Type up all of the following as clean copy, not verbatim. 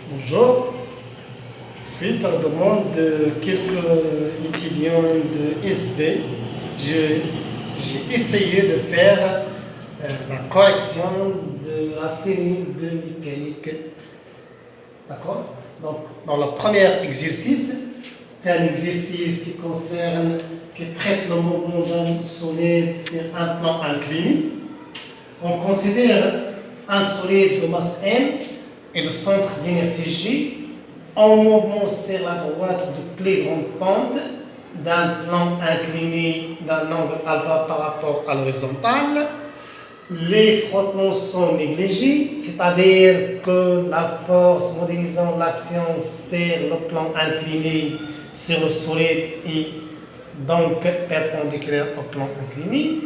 Bonjour. Suite à la demande de quelques étudiants de SV, j'ai essayé de faire la correction de la série de mécanique. D'accord? Donc, dans le premier exercice, c'est un exercice qui traite le mouvement d'un solide sur un plan incliné. On considère un solide de masse M et de centre d'inertie G en mouvement sur la droite de plus grande pente d'un plan incliné d'un angle alpha par rapport à l'horizontale. Les frottements sont négligés, c'est-à-dire que la force modélisant l'action sur le plan incliné sur le solide est donc perpendiculaire au plan incliné.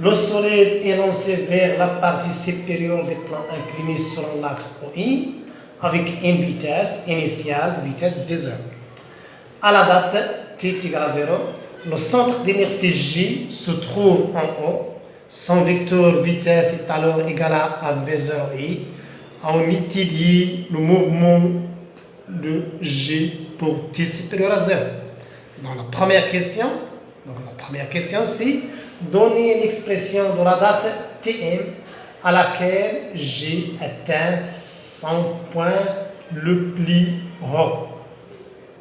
Le solide est lancé vers la partie supérieure du plan incliné selon l'axe OI avec une vitesse initiale de vitesse V0. À la date t égale à 0, le centre d'inertie J se trouve en haut. Son vecteur vitesse est alors égal à V0i. On étudie le mouvement de J pour t supérieur à 0. Dans la première question, c'est donner une expression de la date Tm à laquelle J atteint son point le plus haut.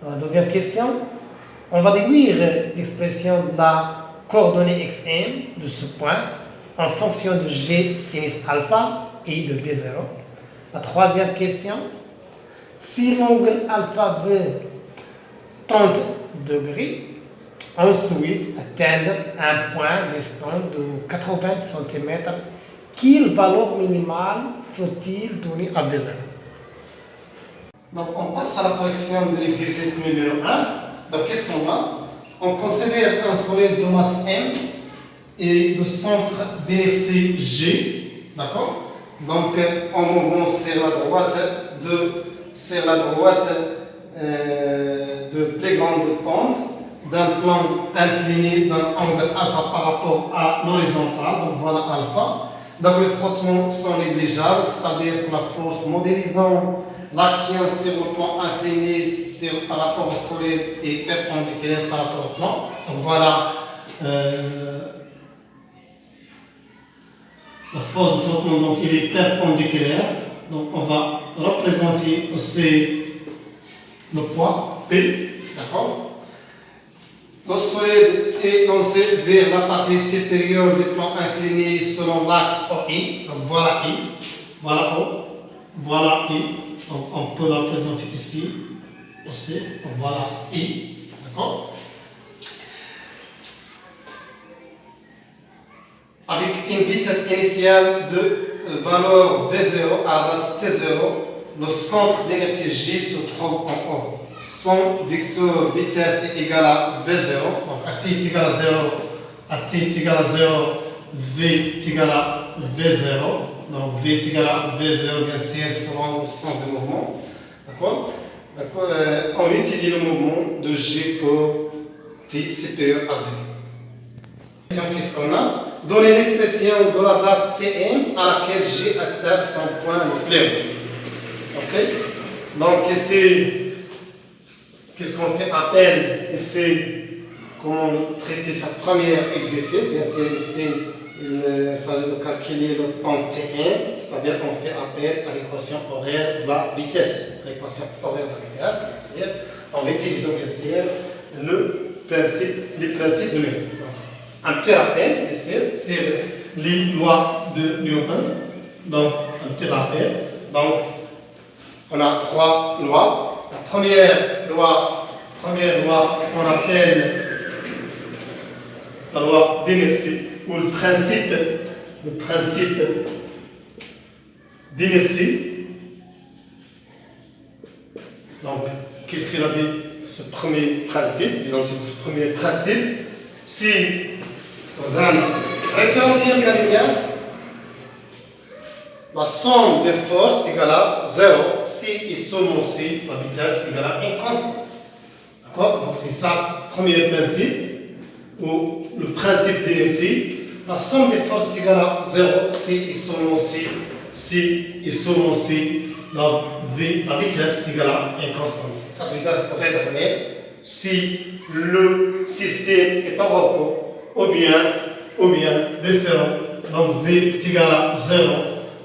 Dans la deuxième question, on va déduire l'expression de la coordonnée xm de ce point en fonction de G sinus alpha et de V0. La troisième question, si l'angle alpha veut 30 degrés, ensuite atteindre un point distant de 80 cm, quelle valeur minimale faut-il donner à V0? Donc on passe à la correction de l'exercice numéro 1. Donc qu'est-ce qu'on a? On considère un solide de masse M et de centre d'inertie G, d'accord? Donc en mouvement sur la droite de plus grande pente d'un plan incliné d'un angle alpha par rapport à l'horizontale, donc voilà alpha. Donc les frottements sont négligeables, c'est-à-dire que la force modélisant l'action sur le plan incliné par rapport au solide est perpendiculaire par rapport au plan. Donc voilà la force de frottement, donc il est perpendiculaire. Donc on va représenter aussi le poids P, d'accord? Le solide est lancé vers la partie supérieure du plan incliné selon l'axe OI. Donc voilà I, voilà O, voilà I. Donc on peut la représenter ici aussi. Donc voilà I, d'accord? Avec une vitesse initiale de valeur V0 à la date T0, le centre d'inertie J se trouve en haut. Son vecteur vitesse est égal à V0, donc à t égale à 0, V égale à V0, donc V égale à V0 bien sûr selon le sens du mouvement, d'accord? On étudie le mouvement de G pour t supérieur à 0. Qu'est-ce qu'on a? Donner l'expression de la date Tm à laquelle G atteint son point le plus haut. Ok? Donc ici, qu'est-ce qu'on fait appel ici? Comment traiter ce premier exercice? Bien sûr, ici, il s'agit de calculer le point Tm, c'est-à-dire qu'on fait appel à l'équation horaire de la vitesse. L'équation horaire de la vitesse, bien sûr, en utilisant bien sûr les principes de Newton. Un petit rappel, bien sûr, c'est les lois de Newton. Donc, un petit rappel. Donc, on a trois lois. La première loi, ce qu'on appelle la loi d'inertie, ou le principe d'inertie. Donc, qu'est-ce qu'il a dit, ce premier principe? Donc, ce premier principe, si dans un référentiel cartésien, la somme des forces est égale à 0 si et seulement si la vitesse est égale à une constante. D'accord? Donc c'est ça le premier principe, ou le principe d'inertie. La somme des forces est égale à 0 si et seulement si la vitesse est égale à 1 constante. Cette vitesse peut être donnée si le système est en repos ou bien différent. Donc V est égal à 0,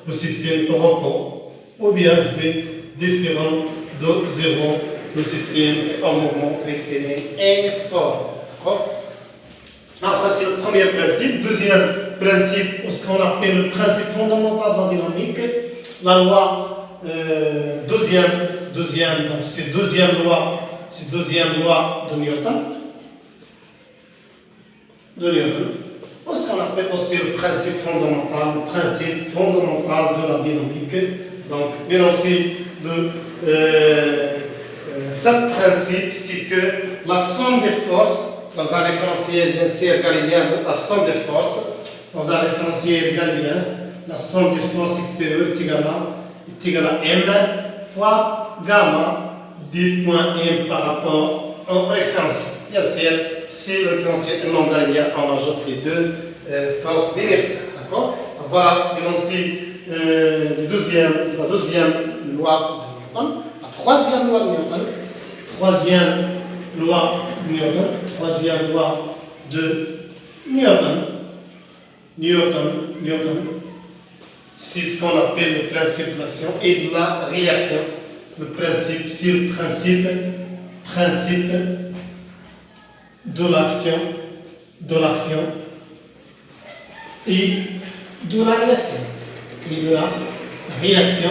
le système est en repos, ou bien V différent de 0, le système est en mouvement rectiligne uniforme. D'accord? Alors ça c'est le premier principe. Deuxième principe, ce qu'on appelle le principe fondamental de la dynamique, la loi deuxième, donc c'est deuxième loi de Newton. Ce qu'on appelle aussi le principe fondamental de la dynamique. Donc l'énoncé de ce principe, c'est que la somme des forces dans un référentiel d'un cercle galiléen, la somme des forces dans un référentiel galiléen, la somme des forces extérieures est égale à M fois gamma du point M par rapport au référentiel. Bien sûr, si le référentiel est non galilien, on ajoute les deux forces d'inertie. D'accord? Voilà l'énoncé la deuxième loi de Newton. La troisième loi de Newton. C'est ce qu'on appelle le principe de l'action et de la réaction. Le principe de l'action et de la réaction.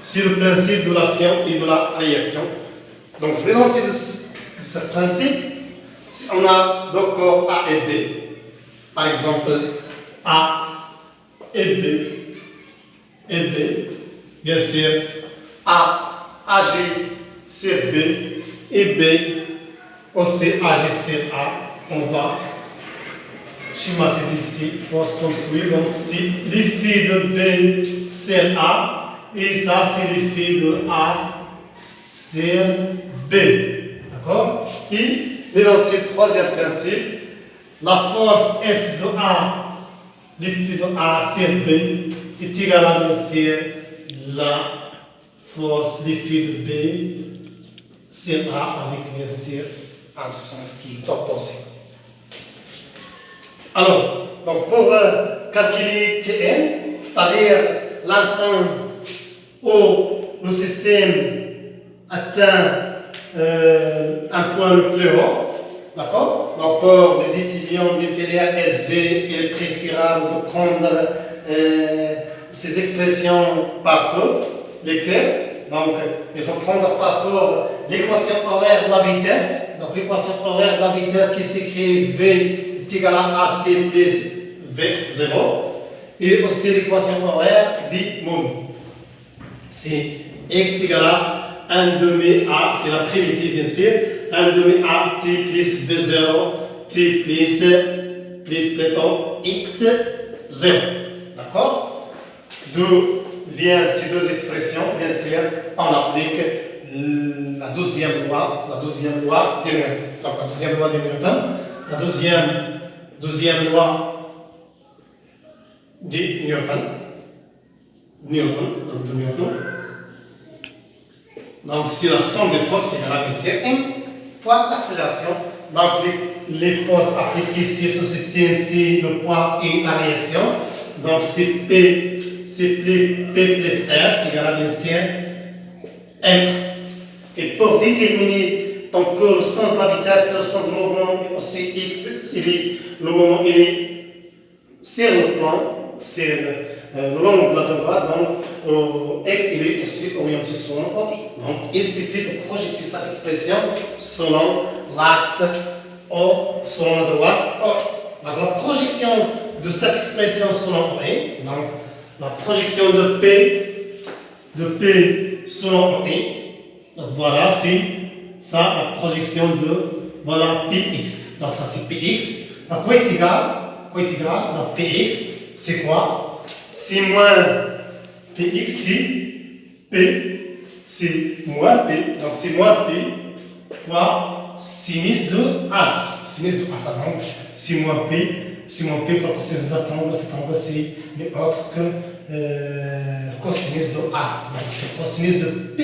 C'est le principe de l'action et de la réaction. Donc, l'énoncé de ce principe, on a deux corps A et B. Par exemple, A et B, bien sûr, A agit sur B et B aussi agit sur A. On va schématiser ici, force comme suit. Donc, c'est l'effet de B sur A et ça, c'est l'effet de A sur B. D'accord? Et l'énoncé troisième principe, la force F de A, l'effet de A sur B est égal à bien sûr la force, l'effet de B sur A avec bien sûr un sens qui est opposé. Alors, donc pour calculer Tn, c'est-à-dire l'instant où le système atteint un point le plus haut, d'accord? Donc pour les étudiants de filière SB, il est préférable de prendre ces expressions par code, lesquelles, donc il faut prendre par code l'équation horaire de la vitesse, donc l'équation horaire de la vitesse qui s'écrit V est égal à AT plus V0, et aussi l'équation horaire du moment. C'est X égal à 1 demi A, c'est la primitive bien sûr, 1 demi A T plus V0, T plus plutôt X0. D'accord? D'où viennent ces deux expressions? Bien sûr, on applique la deuxième loi de Newton. Donc la deuxième loi de Newton, la deuxième loi de Newton. Donc, si la somme des forces est égale à c'est 1 fois l'accélération. Donc, les forces appliquées sur ce système, c'est le poids et la réaction. Donc, c'est P plus R qui est égal à bien sûr M. Et pour déterminer donc, le sens de la vitesse, le sens du mouvement, c'est X, le moment il est sur le plan, c'est le long de la droite, donc X il est aussi orienté selon OI. Donc il suffit de projeter cette expression selon l'axe selon la droite OI. Donc la projection de cette expression selon OI, donc la projection de P selon OI, donc voilà, c'est ça la projection de voilà Px. Donc ça c'est Px. Donc quoi est égal? Donc Px c'est quoi? C'est moins Px, c'est P, c'est moins P. Donc c'est moins P fois sinus de alpha. Donc c'est moins P, si mon P fois cosinus de cet angle, c'est n'est autre que cosinus de A. Donc c'est cosinus de P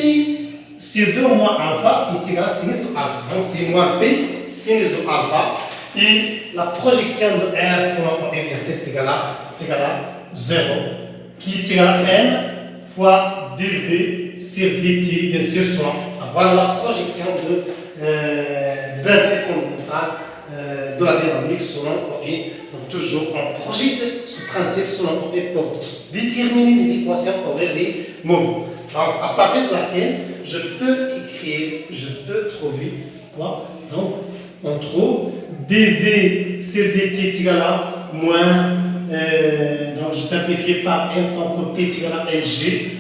sur 2 moins alpha qui est égal à sinus de alpha. Donc c'est moins P sinus de alpha. Et la projection de R selon OM c'est égal à 0, qui est égal à M fois dV sur dt, bien sûr, selon. Voilà la projection de principe fondamental de la dynamique selon OE. Donc toujours on projette ce principe selon OE pour déterminer les équations horaires des moments. Donc à partir de laquelle je peux trouver quoi? Donc on trouve dV sur dt est égal à moins, donc je simplifie par m, donc P est égal à mg,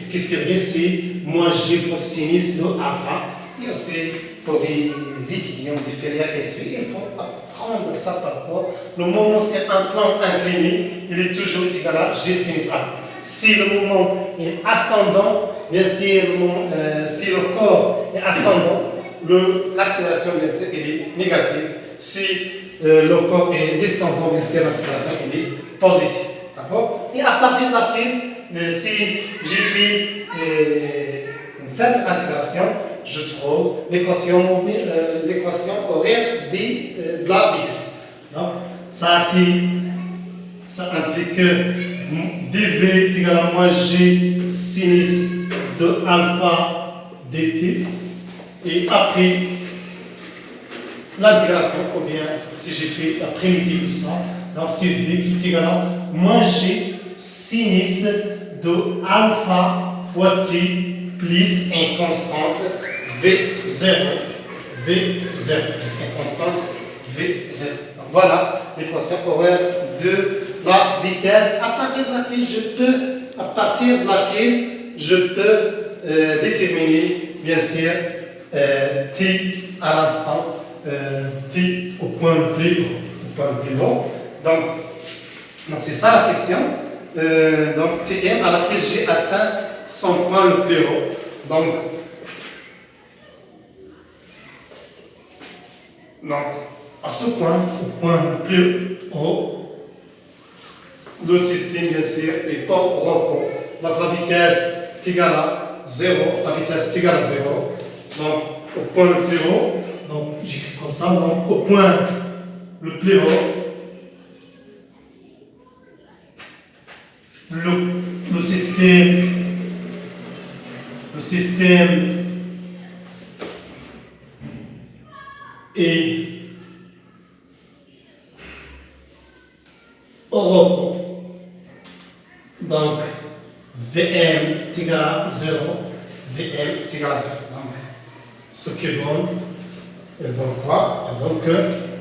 qu'est-ce que c'est moins g fois sinus de alpha. Et aussi pour les étudiants de filière SU, il faut apprendre ça par quoi le moment c'est un plan incliné, il est toujours égal à g sinus alpha. Si le moment est ascendant, bien sûr, si le corps est ascendant, l'accélération bien sûr elle est négative. Si le corps est descendant, bien sûr l'accélération elle est positive. D'accord? Et à partir de laquelle, si j'ai fait une simple intégration, je trouve l'équation horaire de la vitesse. Donc ça implique que dV est égal à moins g sinus de alpha dt. Et après l'intégration, ou bien si j'ai fait la primitive de ça, donc c'est V qui est égal à moins g sinus de alpha fois t plus une constante V0. V0, plus une constante V0. Donc voilà l'équation horaire de la vitesse à partir de laquelle je peux déterminer bien sûr t à l'instant t au point le plus haut. Donc c'est ça la question. Donc Tm à laquelle j'ai atteint son point le plus haut. Donc à ce point, au point le plus haut, le système bien sûr est au repos. Donc la vitesse est égale à 0. La vitesse est égale à 0. Donc au point le plus haut, donc j'écris comme ça, donc au point le plus haut, le système est au repos. Donc Vm est égal à 0, Vm est égal à 0. Donc, ce qui donne quoi? Donc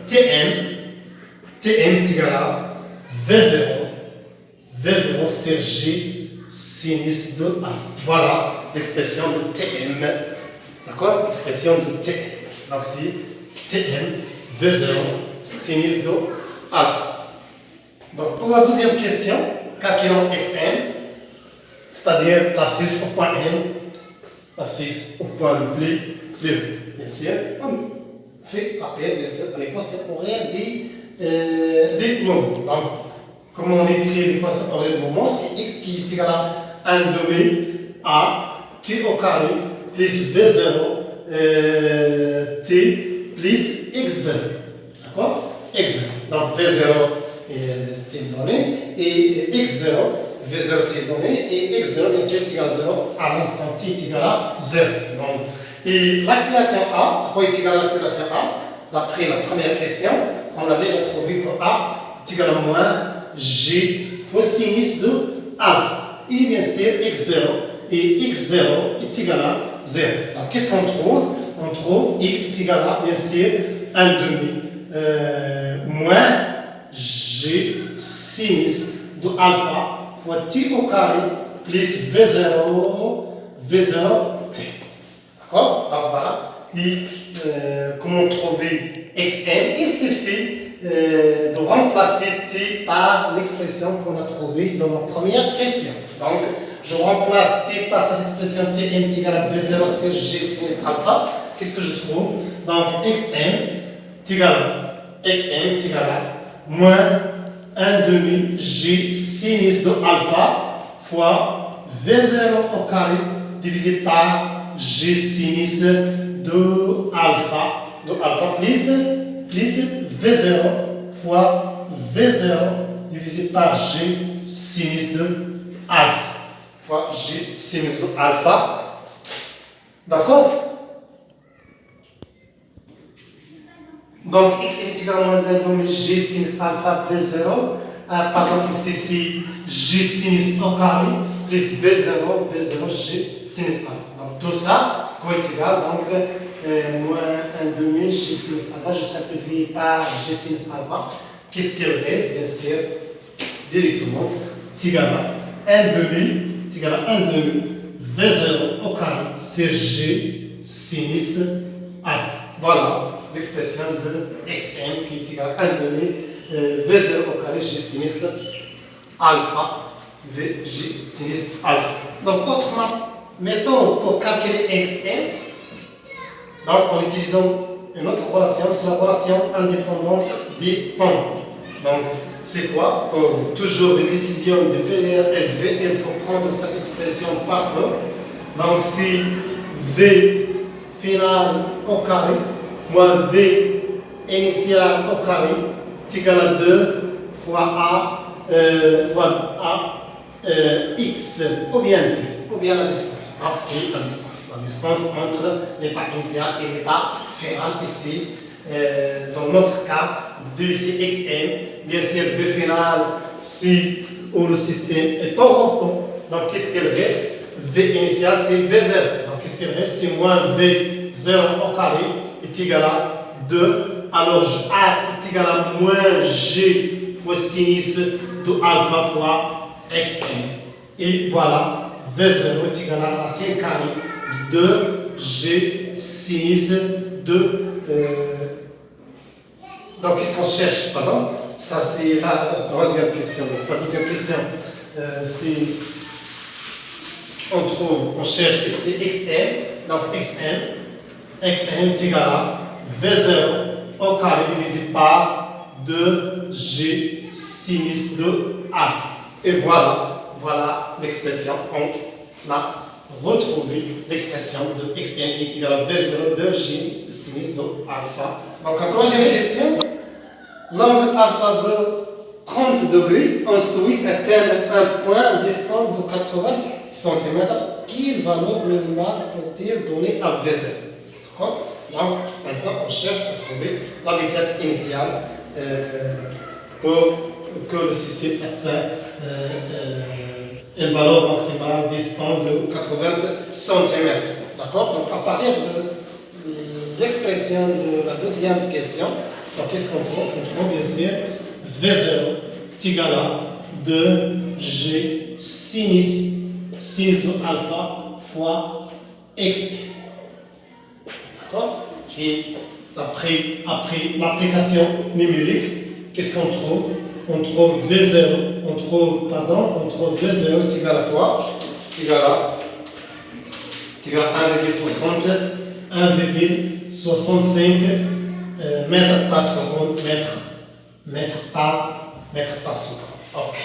Tm est égal à V0, V0 sur G sinus de A. Voilà l'expression de Tm. D'accord? L'expression de Tm. Donc c'est Tm, V0 sinus de alpha. Donc pour la deuxième question, calculons Xn, c'est-à-dire l'abscisse au point N, l'abscisse au point le plus haut. Bien sûr, on fait appel bien sûr à l'équation horaire des moments. Donc, comment on écrit l'équation horaire des moments? C'est x qui est égal à 1 demi à t au carré plus v0 t plus x0. D'accord? x0. Donc v0 c'est donné et x0, v0 c'est donné et x0 bien sûr est égal à 0 à l'instant t est égal à 0. Donc, et l'accélération A, à quoi est égal à l'accélération A? D'après la première question, on a déjà trouvé que A est égal à moins G fois sinus de A. Et bien sûr, X0. Et X0 est égal à 0. Alors, qu'est-ce qu'on trouve? On trouve X est égal à, bien sûr, 1 demi moins G sinus de alpha fois T au carré plus V0 t. D'accord? Donc voilà. Et comment trouver Xn? Il suffit de remplacer T par l'expression qu'on a trouvée dans la première question. Donc, je remplace T par cette expression Tm est égal à B0 sur G sinus alpha. Qu'est-ce que je trouve? Donc, Xn est égal à moins 1 demi G sinus de alpha fois V0 au carré divisé par G sinus de alpha plus V0 fois V0 divisé par G sinus de alpha fois G sinus de alpha. D'accord? Donc, x est égal à moins 1 demi G sinus alpha V0. Pardon, ici c'est G sinus au carré plus V0 G sinus alpha. Donc, tout ça, quoi est égal? Donc, moins 1 demi G sinus alpha, je simplifie par G sinus alpha. Qu'est-ce qu'il reste? Bien sûr, directement, égal à 1 demi V0 au carré, c'est G sinus alpha. Voilà l'expression de xm qui est égal à 1 demi V0 au carré G sinus alpha V G sinus alpha. Donc, autrement, mettons pour calculer xm, donc en utilisant une autre relation, c'est la relation indépendante des points. Donc, c'est quoi? Pour toujours les étudiants de filière SV, il faut prendre cette expression par cœur. Donc, c'est V final au carré moins V initial au carré est égal à 2 fois A X ou bien T, ou bien la distance. Donc, c'est la distance. La distance entre l'état initial et l'état final ici. Dans notre cas, dCxm, bien sûr, V final, si le système est en rond. Donc, qu'est-ce qu'il reste? V initial, c'est V0. Donc, qu'est-ce qu'il reste? C'est moins V0 au carré est égal à 2. Alors, A est égal à moins G fois sinus de alpha fois xm. Et voilà, V0 est égal à racine carrée de G sinus de... donc, qu'est-ce qu'on cherche? Pardon? Ça, c'est la troisième question. Donc, la deuxième question, c'est... on cherche ici xm. Donc, xm est égal à V0 au carré divisé par 2G sinus de alpha. Et voilà l'expression. On a retrouvé l'expression de xm qui est égal à V0 de G sinus de alpha. Donc, la troisième question, l'angle alpha de 30 degrés, ensuite atteindre un point distant de 80 cm. Quelle valeur minimale faut-il donner à V0? D'accord? Donc, maintenant, on cherche à trouver la vitesse initiale pour que le système atteigne une valeur maximale distante de 80 cm. D'accord? Donc, à partir de l'expression de la deuxième question, donc, qu'est-ce qu'on trouve? On trouve bien sûr V0 est égal à 2G sinus de alpha fois xm. D'accord? Et après l'application numérique, qu'est-ce qu'on trouve? On trouve V0, on trouve V0 est égal à quoi? Est égal à 1,65 mètres par seconde, mètre par seconde. Ok.